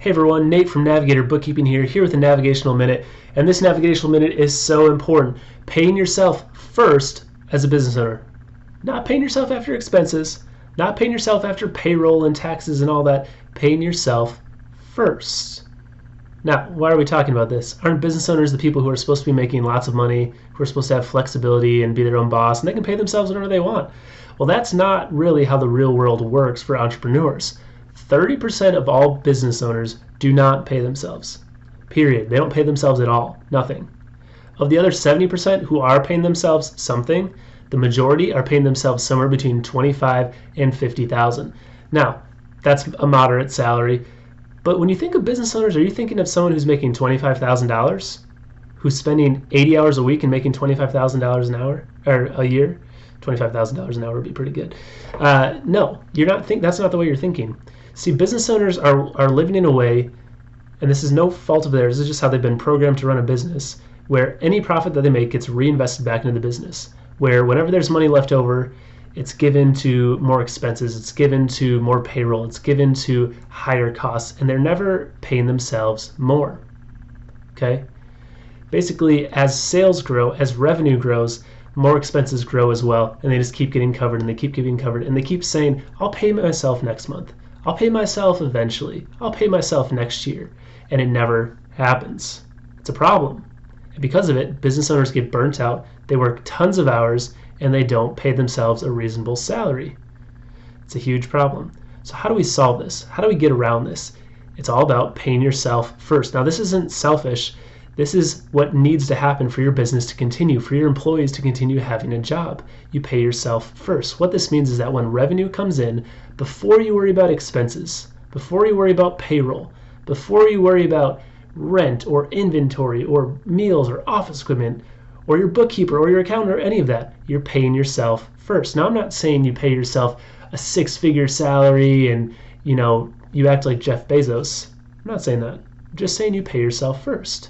Hey everyone, Nate from Navigator Bookkeeping here with a Navigational Minute. And this Navigational Minute is so important. Paying yourself first as a business owner. Not paying yourself after expenses, not paying yourself after payroll and taxes and all that. Paying yourself first. Now, why are we talking about this? Aren't business owners the people who are supposed to be making lots of money, who are supposed to have flexibility and be their own boss, and they can pay themselves whenever they want? Well, that's not really how the real world works for entrepreneurs. 30% of all business owners do not pay themselves. Period. They don't pay themselves at all. Nothing. Of the other 70% who are paying themselves something, the majority are paying themselves somewhere between $25,000 and $50,000. Now, that's a moderate salary. But when you think of business owners, are you thinking of someone who's making $25,000, who's spending 80 hours a week and making $25,000 an hour or a year? $25,000 an hour would be pretty good. No, you're not. That's not the way you're thinking. See, business owners are living in a way, and this is no fault of theirs. This is just how they've been programmed to run a business, where any profit that they make gets reinvested back into the business. Where whenever there's money left over, it's given to more expenses, it's given to more payroll, it's given to higher costs, and they're never paying themselves more. Okay? Basically, as sales grow, as revenue grows, more expenses grow as well, and they just keep getting covered, and they keep getting covered, and they keep saying, I'll pay myself next month. I'll pay myself eventually. I'll pay myself next year. And it never happens. It's a problem. And because of it, business owners get burnt out. They work tons of hours, and they don't pay themselves a reasonable salary. It's a huge problem. So how do we solve this? How do we get around this? It's all about paying yourself first. Now, this isn't selfish. This is what needs to happen for your business to continue, for your employees to continue having a job. You pay yourself first. What this means is that when revenue comes in, before you worry about expenses, before you worry about payroll, before you worry about rent or inventory or meals or office equipment or your bookkeeper or your accountant or any of that, you're paying yourself first. Now, I'm not saying you pay yourself a six-figure salary and, you act like Jeff Bezos. I'm not saying that. I'm just saying you pay yourself first.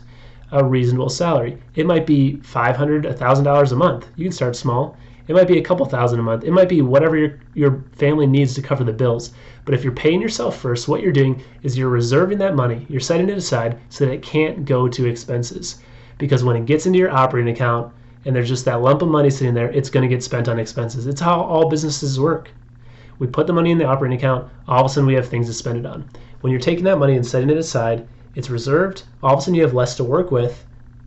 A reasonable salary. It might be $500, $1,000 a month. You can start small. It might be a couple thousand a month. It might be whatever your family needs to cover the bills. But if you're paying yourself first, what you're doing is you're reserving that money. You're setting it aside so that it can't go to expenses. Because when it gets into your operating account and there's just that lump of money sitting there, it's going to get spent on expenses. It's how all businesses work. We put the money in the operating account. All of a sudden we have things to spend it on. When you're taking that money and setting it aside, it's reserved. All of a sudden you have less to work with,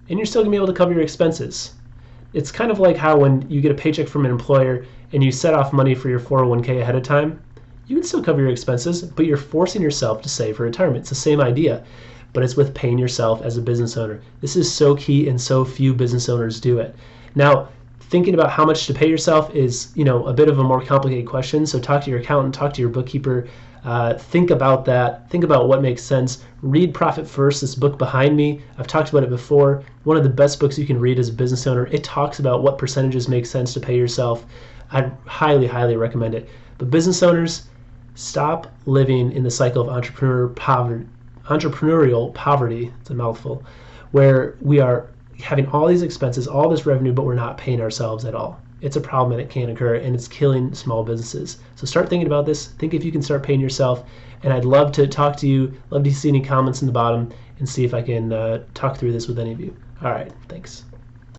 and you're still going to be able to cover your expenses. It's kind of like how when you get a paycheck from an employer and you set off money for your 401k ahead of time, you can still cover your expenses, but you're forcing yourself to save for retirement. It's the same idea, but it's with paying yourself as a business owner. This is so key, and so few business owners do it. Now, thinking about how much to pay yourself is, a bit of a more complicated question. So talk to your accountant, talk to your bookkeeper. Think about that. Think about what makes sense. Read Profit First, this book behind me. I've talked about it before. One of the best books you can read as a business owner. It talks about what percentages make sense to pay yourself. I'd highly, highly recommend it. But business owners, stop living in the cycle of entrepreneurial poverty, it's a mouthful, where we are having all these expenses, all this revenue, but we're not paying ourselves at all. It's a problem and it can occur, and it's killing small businesses. So start thinking about this. Think if you can start paying yourself, and I'd love to talk to you, love to see any comments in the bottom, and see if I can talk through this with any of you. All right, thanks.